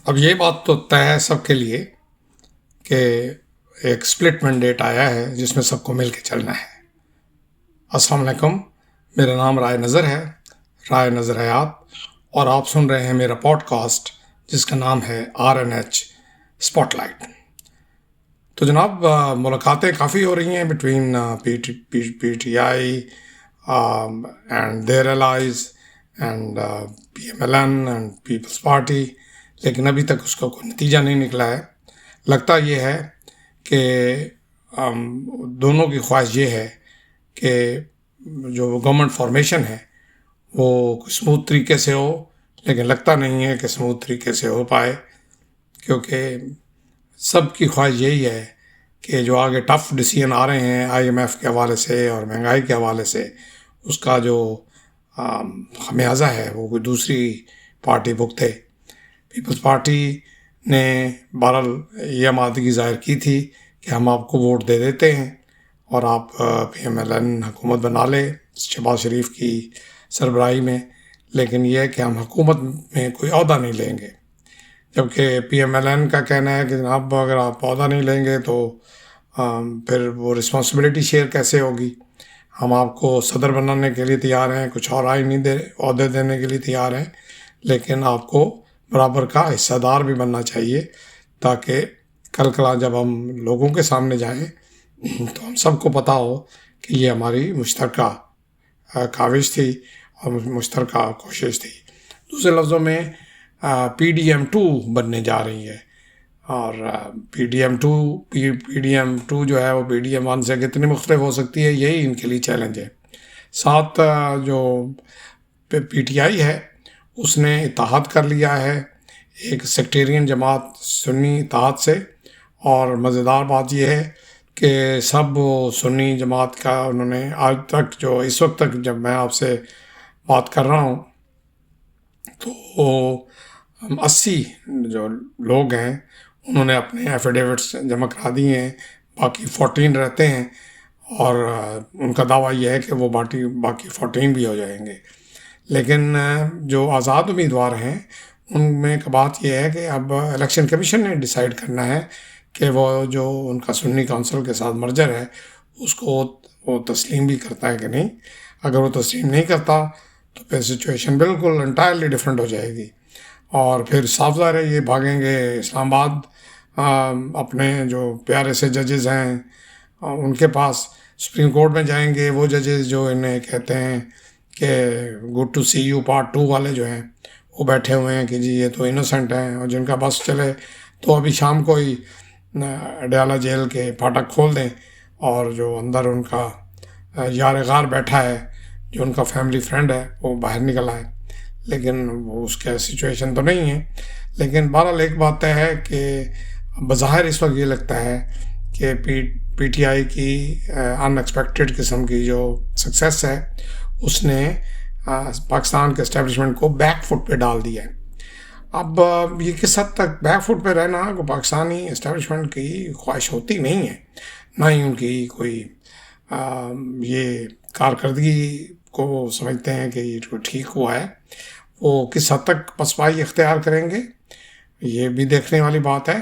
اب یہ بات تو طے ہے سب کے لیے کہ ایک سپلٹ مینڈیٹ آیا ہے جس میں سب کو مل کے چلنا ہے۔ السلام علیکم، میرا نام رائے نظر ہے، رائے نظر حیات، اور آپ سن رہے ہیں میرا پوڈ کاسٹ جس کا نام ہے RNH اسپاٹ لائٹ۔ تو جناب، ملاقاتیں کافی ہو رہی ہیں between PTI and their allies and PMLN and Peoples Party, لیکن ابھی تک اس کا کوئی نتیجہ نہیں نکلا ہے۔ لگتا یہ ہے کہ دونوں کی خواہش یہ ہے کہ جو گورنمنٹ فارمیشن ہے وہ اسموتھ طریقے سے ہو، لیکن لگتا نہیں ہے کہ اسموتھ طریقے سے ہو پائے، کیونکہ سب کی خواہش یہی ہے کہ جو آگے ٹف ڈیسیژن آ رہے ہیں IMF کے حوالے سے اور مہنگائی کے حوالے سے، اس کا جو خمیازہ ہے وہ کوئی دوسری پارٹی بھگتے۔ پیپلز پارٹی نے بہرحال یہ آمادگی ظاہر کی تھی کہ ہم آپ کو ووٹ دے دیتے ہیں اور آپ PMLN حکومت بنا لے شہباز شریف کی سربراہی میں، لیکن یہ ہے کہ ہم حکومت میں کوئی عہدہ نہیں لیں گے، جبکہ PMLN کا کہنا ہے کہ جناب اگر آپ عہدہ نہیں لیں گے تو پھر وہ رسپانسبلٹی شیئر کیسے ہوگی؟ ہم آپ کو صدر بنانے کے لیے تیار ہیں، کچھ اور آئینی عہدے دینے کے لیے تیار ہیں، لیکن آپ کو برابر کا حصہ دار بھی بننا چاہیے، تاکہ کل کلا جب ہم لوگوں کے سامنے جائیں تو ہم سب کو پتہ ہو کہ یہ ہماری مشترکہ کاوش تھی اور مشترکہ کوشش تھی۔ دوسرے لفظوں میں PDM2 بننے جا رہی ہے، اور PDM2 جو ہے وہ PDM1 سے کتنی مختلف ہو سکتی ہے، یہی ان کے لیے چیلنج ہے۔ ساتھ جو PTI ہے اس نے اتحاد کر لیا ہے ایک سیکٹیرین جماعت سنی اتحاد سے، اور مزیدار بات یہ ہے کہ سب سنی جماعت کا انہوں نے آج تک، جو اس وقت تک جب میں آپ سے بات کر رہا ہوں، تو 80 جو لوگ ہیں انہوں نے اپنے ایفیڈیوٹس جمع کرا دیے ہیں، باقی 14 رہتے ہیں، اور ان کا دعویٰ یہ ہے کہ وہ باقی 14 بھی ہو جائیں گے۔ لیکن جو آزاد امیدوار ہیں ان میں کا بات یہ ہے کہ اب الیکشن کمیشن نے ڈیسائیڈ کرنا ہے کہ وہ جو ان کا سنی کونسل کے ساتھ مرجر ہے اس کو وہ تسلیم بھی کرتا ہے کہ نہیں۔ اگر وہ تسلیم نہیں کرتا تو پھر سچویشن بالکل انٹائرلی ڈفرینٹ ہو جائے گی، اور پھر صاف ظاہر ہے یہ بھاگیں گے اسلام آباد اپنے جو پیارے سے ججز ہیں ان کے پاس، سپریم کورٹ میں جائیں گے۔ وہ ججز جو انہیں کہتے ہیں کہ good to see you part 2 والے جو ہیں وہ بیٹھے ہوئے ہیں کہ جی یہ تو انوسنٹ ہیں، اور جن کا بس چلے تو ابھی شام کو ہی اڈیالہ جیل کے پھاٹک کھول دیں، اور جو اندر ان کا یار غار بیٹھا ہے جو ان کا فیملی فرینڈ ہے وہ باہر نکل آئے، لیکن وہ اس کا سچویشن تو نہیں ہے۔ لیکن بہرحال ایک بات طے ہے کہ بظاہر اس وقت یہ لگتا ہے کہ PTI کی ان ایکسپیکٹڈ قسم کی جو سکسیس ہے اس نے پاکستان کے اسٹیبلشمنٹ کو بیک فٹ پہ ڈال دیا ہے۔ اب یہ کس حد تک بیک فٹ پہ رہنا کو پاکستانی اسٹیبلشمنٹ کی خواہش ہوتی نہیں ہے، نہ ہی ان کی کوئی یہ کارکردگی کو سمجھتے ہیں کہ یہ جو ٹھیک ہوا ہے۔ وہ کس حد تک پسپائی اختیار کریں گے یہ بھی دیکھنے والی بات ہے،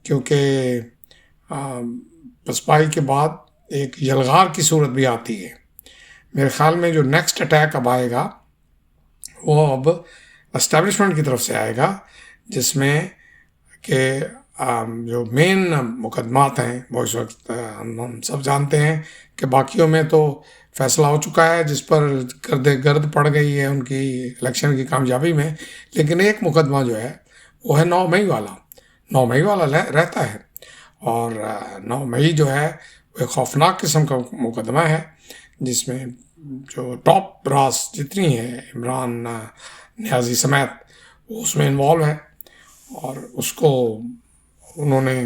کیونکہ پسپائی کے بعد ایک یلغار کی صورت بھی آتی ہے۔ میرے خیال میں جو نیکسٹ اٹیک اب آئے گا وہ اب اسٹیبلشمنٹ کی طرف سے آئے گا، جس میں کہ جو مین مقدمات ہیں وہ اس وقت ہم سب جانتے ہیں کہ باقیوں میں تو فیصلہ ہو چکا ہے جس پر گرد پڑ گئی ہے ان کی الیکشن کی کامیابی میں، لیکن ایک مقدمہ جو ہے وہ ہے 9 مئی والا۔ 9 مئی والا رہتا ہے، اور 9 مئی جو ہے وہ ایک خوفناک قسم کا مقدمہ ہے جس میں جو ٹاپ براس جتنی ہے عمران نیازی سمیت وہ اس میں انوالو ہے، اور اس کو انہوں نے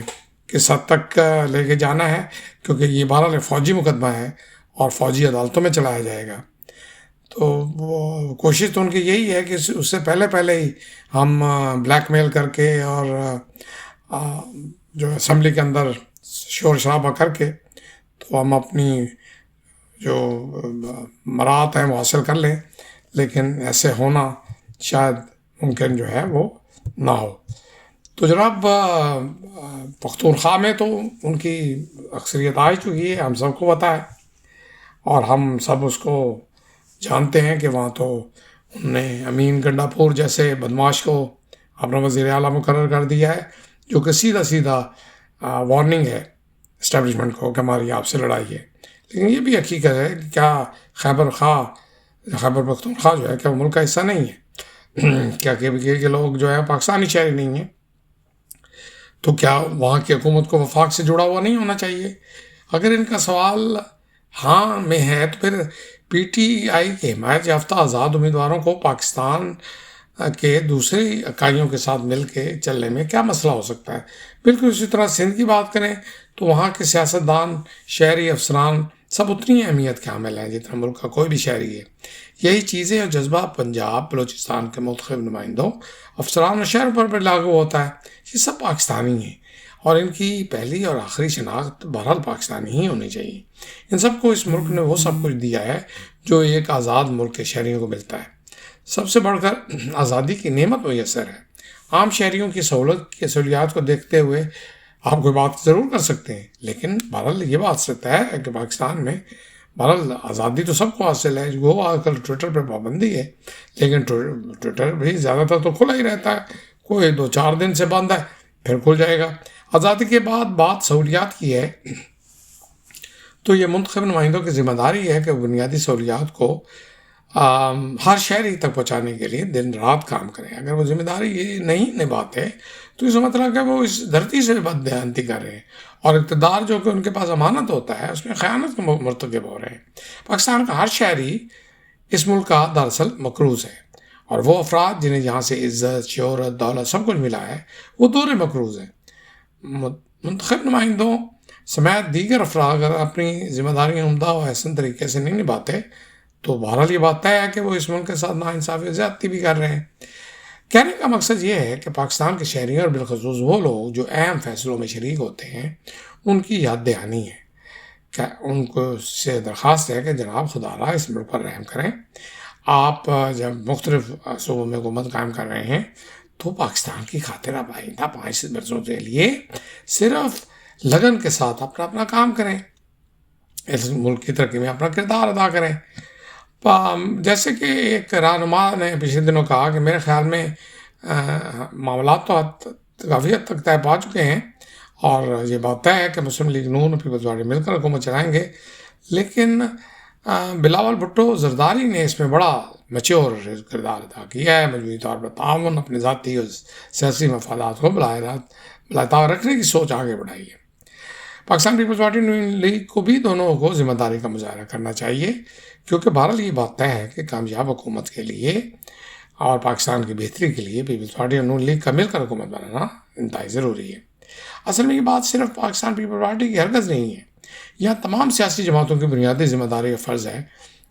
کس حد تک لے کے جانا ہے، کیونکہ یہ بہرحال فوجی مقدمہ ہے اور فوجی عدالتوں میں چلایا جائے گا۔ تو وہ کوشش تو ان کی یہی ہے کہ اس سے پہلے ہی ہم بلیک میل کر کے اور جو اسمبلی کے اندر شور شرابہ کر کے تو ہم اپنی جو مراعات ہیں وہ حاصل کر لیں، لیکن ایسے ہونا شاید ممکن جو ہے وہ نہ ہو۔ تو جناب پختونخوا میں تو ان کی اکثریت آ چکی ہے، ہم سب کو پتہ ہے، اور ہم سب اس کو جانتے ہیں کہ وہاں تو انہوں نے امین گنڈا پور جیسے بدماش کو اپنا وزیر اعلیٰ مقرر کر دیا ہے، جو کہ سیدھا سیدھا وارننگ ہے اسٹیبلشمنٹ کو کہ ہماری آپ سے لڑائی ہے۔ لیکن یہ بھی حقیقت ہے کہ کیا خیبر پختونخوا جو ہے کیا وہ ملک کا حصہ نہیں ہے؟ کیا کہ لوگ جو ہے پاکستانی شہری نہیں ہیں؟ تو کیا وہاں کی حکومت کو وفاق سے جڑا ہوا نہیں ہونا چاہیے؟ اگر ان کا سوال ہاں میں ہے تو پھر پی ٹی آئی کے حمایت یافتہ آزاد امیدواروں کو پاکستان کے دوسری اکائیوں کے ساتھ مل کے چلنے میں کیا مسئلہ ہو سکتا ہے؟ بالکل اسی طرح سندھ کی بات کریں تو وہاں کے سیاستدان، شہری افسران سب اتنی اہمیت کے حامل ہیں جتنا ملک کا کوئی بھی شہری ہے۔ یہی چیزیں اور جذبہ پنجاب، بلوچستان کے منتخب نمائندوں، افسران اور شہروں پر بھی لاگو ہوتا ہے۔ یہ سب پاکستانی ہیں اور ان کی پہلی اور آخری شناخت بہرحال پاکستانی ہی ہونی چاہیے۔ ان سب کو اس ملک نے وہ سب کچھ دیا ہے جو ایک آزاد ملک کے شہریوں کو ملتا ہے۔ سب سے بڑھ کر آزادی کی نعمت میسر ہے۔ عام شہریوں کی سہولیات کو دیکھتے ہوئے آپ کوئی بات ضرور کر سکتے ہیں، لیکن بہرحال یہ بات سکتا ہے کہ پاکستان میں بہرحال آزادی تو سب کو حاصل ہے۔ وہ آج کل ٹویٹر پہ پابندی ہے، لیکن ٹویٹر بھی زیادہ تر تو کھلا ہی رہتا ہے، کوئی 2-4 دن سے بند ہے پھر کھل جائے گا۔ آزادی کے بعد بات سہولیات کی ہے تو یہ منتخب نمائندوں کی ذمہ داری ہے کہ بنیادی سہولیات کو ہر شہری تک پہنچانے کے لیے دن رات کام کریں۔ اگر وہ ذمہ داری یہ نہیں نبھاتے تو اس مطلب ہے وہ اس دھرتی سے بددیانتی کر رہے ہیں، اور اقتدار جو کہ ان کے پاس امانت ہوتا ہے اس میں خیانت کا مرتکب ہو رہے ہیں۔ پاکستان کا ہر شہری اس ملک کا دراصل مقروض ہے، اور وہ افراد جنہیں یہاں سے عزت، شہرت، دولت سب کچھ ملا ہے وہ دورے مقروض ہیں۔ منتخب نمائندوں سمیت دیگر افراد اگر اپنی ذمہ داریاں عمدہ و احسن طریقے سے نہیں نبھاتے تو بہرحال یہ بات طے ہے کہ وہ اس ملک کے ساتھ ناانصافی زیادتی بھی کر رہے ہیں۔ کہنے کا مقصد یہ ہے کہ پاکستان کے شہریوں اور بالخصوص وہ لوگ جو اہم فیصلوں میں شریک ہوتے ہیں ان کی یاد دہانی ہے کہ ان کو سے درخواست ہے کہ جناب خدا را اس ملک پر رحم کریں۔ آپ جب مختلف صوبوں میں حکومت قائم کر رہے ہیں تو پاکستان کی خاطر آپ آئندہ 5 برسوں کے لیے صرف لگن کے ساتھ اپنا کام کریں، اس ملک کی ترقی میں اپنا کردار ادا کریں۔ جیسے کہ ایک رہنما نے پچھلے دنوں کہا کہ میرے خیال میں معاملات تو کافی حد تک طے پا چکے ہیں، اور یہ بات طے ہے کہ مسلم لیگ نون اور پیپلز پارٹی مل کر حکومت چلائیں گے، لیکن بلاول بھٹو زرداری نے اس میں بڑا میچور کردار ادا کیا ہے۔ مجموعی طور پر تعاون، اپنے ذاتی اور سیاسی مفادات کو بلائے رکھنے کی سوچ آگے بڑھائی ہے۔ پاکستان پیپلز پارٹی نون لیگ کو بھی دونوں کو ذمہ داری کا مظاہرہ کرنا چاہیے، کیونکہ بہرحال یہ بات طے ہے کہ کامیاب حکومت کے لیے اور پاکستان کی بہتری کے لیے پیپلز پارٹی اور نون لیگ کا مل کر حکومت بنانا انتہائی ضروری ہے۔ اصل میں یہ بات صرف پاکستان پیپلز پارٹی کی ہرگز نہیں ہے، یہاں تمام سیاسی جماعتوں کی بنیادی ذمہ داری اور فرض ہے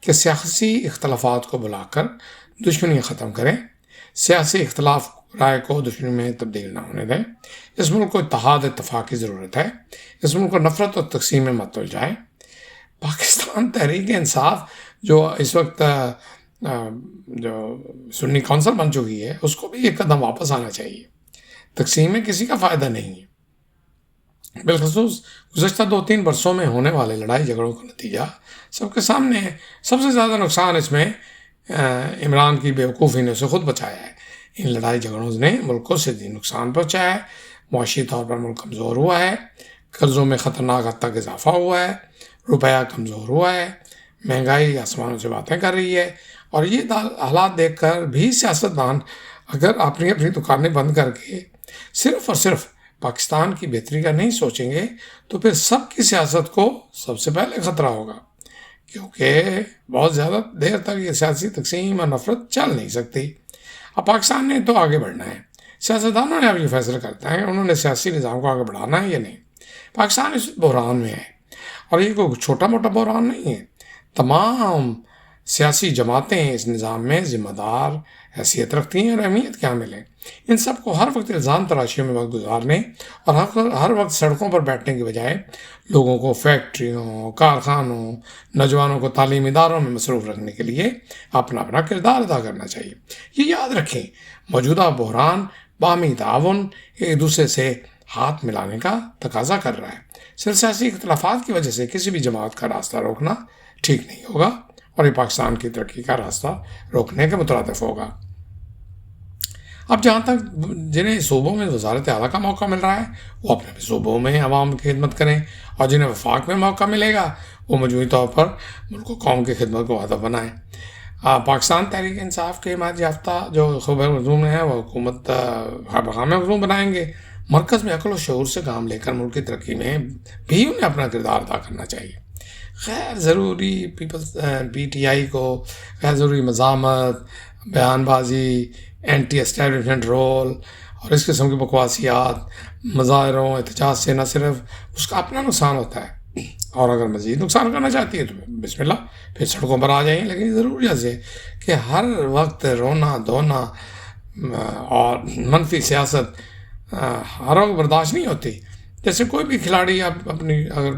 کہ سیاسی اختلافات کو بلا کر دشمنیاں ختم کریں، سیاسی اختلاف رائے کو دشمنی میں تبدیل نہ ہونے دیں۔ اس ملک کو اتحاد اتفاق کی ضرورت ہے، اس ملک کو نفرت اور تقسیم میں مت الجھائیں۔ پاکستان تحریک انصاف جو اس وقت جو سنی کونسل بن چکی ہے اس کو بھی ایک قدم واپس آنا چاہیے۔ تقسیم میں کسی کا فائدہ نہیں ہے، بالخصوص گزشتہ 2-3 برسوں میں ہونے والے لڑائی جھگڑوں کا نتیجہ سب کے سامنے ہے۔ سب سے زیادہ نقصان اس میں عمران کی بیوقوفی نے اسے خود بچایا ہے۔ ان لڑائی جھگڑوں نے ملک کو شدید نقصان پہنچایا ہے، معاشی طور پر ملک کمزور ہوا ہے، قرضوں میں خطرناک حد تک اضافہ ہوا ہے، روپیہ کمزور ہوا ہے، مہنگائی آسمانوں سے باتیں کر رہی ہے، اور یہ حالات دیکھ کر بھی سیاستدان اگر اپنی دکانیں بند کر کے صرف اور صرف پاکستان کی بہتری کا نہیں سوچیں گے تو پھر سب کی سیاست کو سب سے پہلے خطرہ ہوگا، کیونکہ بہت زیادہ دیر تک یہ سیاسی تقسیم اور نفرت چل نہیں سکتی۔ اب پاکستان نے تو آگے بڑھنا ہے، سیاستدانوں نے اب یہ فیصلہ کرتا ہے کہ انہوں نے سیاسی نظام کو آگے بڑھانا ہے یا نہیں۔ پاکستان اس بحران میں ہے، اور یہ کوئی چھوٹا موٹا بحران نہیں ہے۔ تمام سیاسی جماعتیں اس نظام میں ذمہ دار حیثیت رکھتی ہیں اور اہمیت کے حامل ہیں۔ ان سب کو ہر وقت الزام تراشیوں میں وقت گزارنے اور ہر وقت سڑکوں پر بیٹھنے کی بجائے لوگوں کو فیکٹریوں، کارخانوں، نوجوانوں کو تعلیمی اداروں میں مصروف رکھنے کے لیے اپنا کردار ادا کرنا چاہیے۔ یہ یاد رکھیں، موجودہ بحران باہمی تعاون ایک دوسرے سے ہاتھ ملانے کا تقاضا کر رہا ہے۔ صرف سیاسی اختلافات کی وجہ سے کسی بھی جماعت کا راستہ روکنا ٹھیک نہیں ہوگا اور یہ پاکستان کی ترقی کا راستہ روکنے کے مترادف ہوگا۔ اب جہاں تک جنہیں صوبوں میں وزارت اعلیٰ کا موقع مل رہا ہے وہ اپنے صوبوں میں عوام کی خدمت کریں، اور جنہیں وفاق میں موقع ملے گا وہ مجموعی طور پر ملک و قوم کی خدمت کو ہدف بنائیں۔ پاکستان تحریک انصاف کے حمایت یافتہ جو صوبہ مخدوم ہیں وہ حکومت مقام مخدوم بنائیں گے۔ مرکز میں عقل و شعور سے کام لے کر ملک کی ترقی میں بھی انہیں اپنا کردار ادا کرنا چاہیے۔ غیر ضروری پی ٹی آئی کو غیر ضروری مزاحمت، بیان بازی، اینٹی اسٹیبلشمنٹ رول اور اس قسم کی بکواسیات، مظاہروں، احتجاج سے نہ صرف اس کا اپنا نقصان ہوتا ہے، اور اگر مزید نقصان کرنا چاہتی ہے تو بسم اللہ پھر سڑکوں پر آ جائیں، لیکن ضروری ہے کہ ہر وقت رونا دھونا اور منفی سیاست ہر وقت برداشت نہیں ہوتی۔ جیسے کوئی بھی کھلاڑی اب اپنی اگر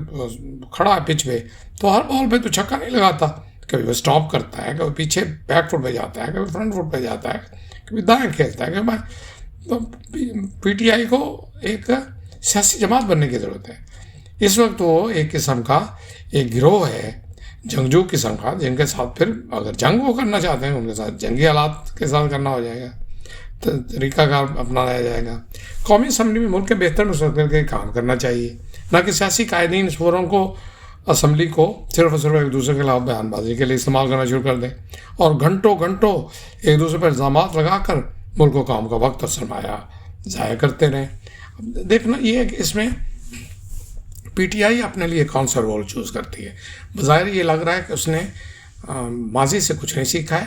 کھڑا ہے پچ پہ تو ہر بال پہ تو چھکا نہیں لگاتا، کبھی وہ سٹاپ کرتا ہے، کبھی پیچھے بیک فٹ پہ جاتا ہے، کبھی فرنٹ فٹ پہ جاتا ہے، کبھی دائیں کھیلتا ہے، کبھی تو پی ٹی آئی کو ایک سیاسی جماعت بننے کی ضرورت ہے۔ اس وقت وہ ایک قسم کا ایک گروہ ہے جنگجو قسم کا، جن کے ساتھ پھر اگر جنگ وہ کرنا چاہتے ہیں ان کے ساتھ جنگی آلات کے ساتھ کرنا ہو جائے گا، طریقہ کار اپنایا جائے گا۔ قومی اسمبلی میں ملک کے بہتر مستقبل کے کام کرنا چاہیے، نہ کہ سیاسی قائدین اس فورم کو اسمبلی کو صرف اور صرف ایک دوسرے کے خلاف بیان بازی کے لیے استعمال کرنا شروع کر دیں اور گھنٹوں ایک دوسرے پر الزامات لگا کر ملک و قوم کا وقت اور سرمایہ ضائع کرتے رہیں۔ دیکھنا یہ ہے کہ اس میں پی ٹی آئی اپنے لیے کون سا رول چوز کرتی ہے۔ بظاہر یہ لگ رہا ہے کہ اس نے ماضی سے کچھ نہیں سیکھا ہے،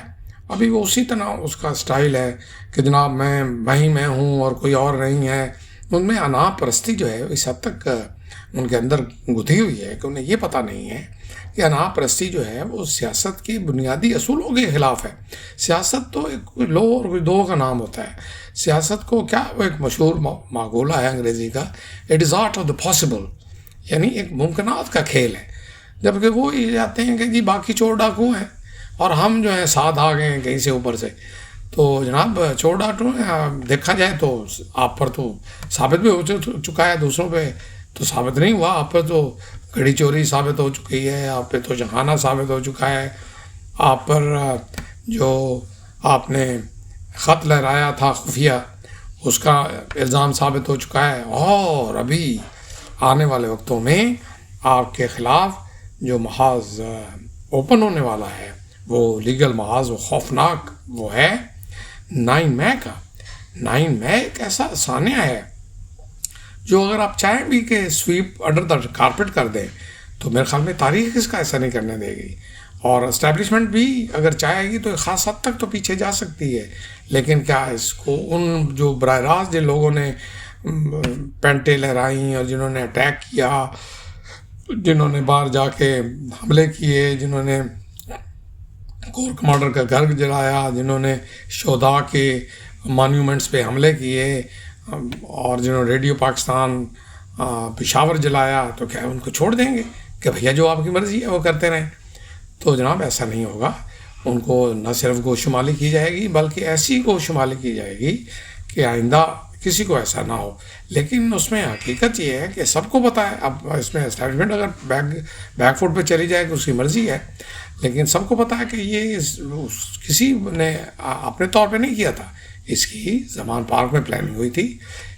ابھی وہ اسی طرح اس کا سٹائل ہے کہ جناب میں ہوں اور کوئی اور نہیں ہے۔ ان میں انا پرستی جو ہے اس حد تک ان کے اندر گدھی ہوئی ہے کہ انہیں یہ پتہ نہیں ہے کہ انا پرستی جو ہے وہ سیاست کے بنیادی اصولوں کے خلاف ہے۔ سیاست تو ایک لو اور کوئی دو کا نام ہوتا ہے۔ سیاست کو کیا وہ ایک مشہور مقولہ ہے انگریزی کا، it is art of the possible, یعنی ایک ممکنات کا کھیل ہے۔ جبکہ وہ یہ جاتے ہیں کہ جی باقی چور ڈاکو ہیں اور ہم جو ہیں ساتھ آ گئے ہیں کہیں سے اوپر سے، تو جناب چور ڈاکو دیکھا جائے تو آپ پر تو ثابت بھی ہو چکا ہے، دوسروں پہ تو ثابت نہیں ہوا۔ آپ پر تو گھڑی چوری ثابت ہو چکی ہے، آپ پہ تو جہانہ ثابت ہو چکا ہے، آپ پر جو آپ نے خط لہرایا تھا خفیہ اس کا الزام ثابت ہو چکا ہے، اور ابھی آنے والے وقتوں میں آپ کے خلاف جو محاذ اوپن ہونے والا ہے وہ لیگل محاذ وہ خوفناک وہ ہے 9 مئی کا۔ 9 مئی ایک ایسا ثانیہ ہے جو اگر آپ چاہیں بھی کہ سویپ انڈر دا کارپٹ کر دیں تو میرے خیال میں تاریخ اس کا ایسا نہیں کرنے دے گی، اور اسٹیبلشمنٹ بھی اگر چاہے گی تو ایک خاص حد تک تو پیچھے جا سکتی ہے، لیکن کیا اس کو ان جو براہ راست جن لوگوں نے پینٹیں لہرائیں اور جنہوں نے اٹیک کیا، جنہوں نے باہر جا کے حملے کیے، جنہوں نے کور کمانڈر کا گھر جلایا، جنہوں نے شہداء کے مانیومنٹس پہ حملے کیے، اور جنہوں نے ریڈیو پاکستان پشاور جلایا، تو کیا ان کو چھوڑ دیں گے کہ بھیا جو آپ کی مرضی ہے وہ کرتے رہیں؟ تو جناب ایسا نہیں ہوگا۔ ان کو نہ صرف گوش شمالی کی جائے گی بلکہ ایسی گوش شمالی کی جائے گی کہ آئندہ کسی کو ایسا نہ ہو۔ لیکن اس میں حقیقت یہ ہے کہ سب کو پتہ ہے، اب اس میں اسٹیبلشمنٹ اگر بیک فوٹ پہ چلی جائے کہ اس کی مرضی ہے، لیکن سب کو پتہ ہے کہ یہ کسی نے اپنے طور پہ نہیں کیا تھا، اس کی زمان پارک میں پلاننگ ہوئی تھی،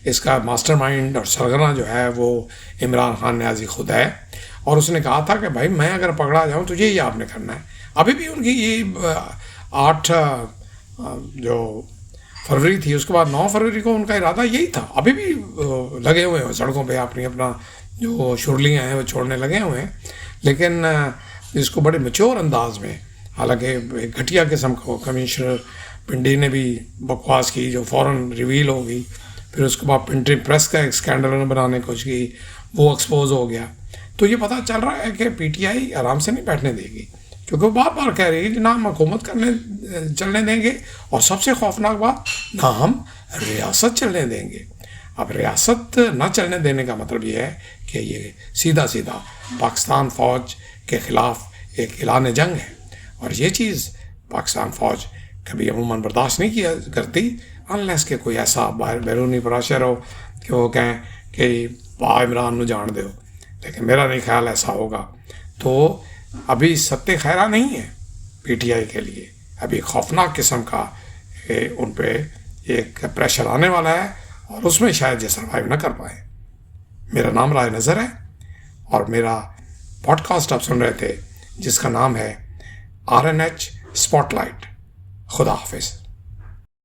اس کا ماسٹر مائنڈ اور سرگنا جو ہے وہ عمران خان نیازی خود ہے، اور اس نے کہا تھا کہ بھائی میں اگر پکڑا جاؤں تو یہ آپ نے کرنا ہے۔ ابھی بھی ان کی یہ 8 جو فروری تھی، اس کے بعد 9 فروری کو ان کا ارادہ یہی تھا، ابھی بھی لگے ہوئے ہیں سڑکوں پہ اپنا جو شرلیاں ہیں وہ چھوڑنے لگے ہوئے ہیں، لیکن اس کو بڑے میچور انداز میں، حالانکہ ایک گھٹیا قسم کو کمشنر پنڈی نے بھی بکواس کی جو فوراً ریویل ہو گئی، پھر اس کے بعد پنٹری پریس کا ایک اسکینڈل بنانے کی کوشش کی، وہ ایکسپوز ہو گیا۔ تو یہ پتہ چل رہا ہے کہ پی ٹی آئی آرام سے نہیں بیٹھنے دے گی، کیونکہ وہ بار بار کہہ رہی ہے کہ نہ ہم حکومت چلنے دیں گے، اور سب سے خوفناک بات نہ ہم ریاست چلنے دیں گے۔ اب ریاست نہ چلنے دینے کا مطلب یہ ہے کہ یہ سیدھا پاکستان فوج کے خلاف ایک اعلان جنگ ہے، اور یہ چیز پاکستان فوج کبھی عموماً برداشت نہیں کیا کرتی۔ انلیس کہ کوئی ایسا بیرونی پریشر ہو کہ وہ کہیں کہ عمران نو جان دو، لیکن میرا نہیں خیال ایسا ہوگا. تو ابھی ستیہ خیرہ نہیں ہے پی ٹی آئی کے لیے، ابھی خوفناک قسم کا ان پہ ایک پریشر آنے والا ہے، اور اس میں شاید یہ سروائیو نہ کر پائے. میرا نام رائے نظر ہے، اور میرا پوڈ کاسٹ آپ سن رہے تھے جس کا نام ہے RNH اسپاٹ لائٹ. خدا حافظ.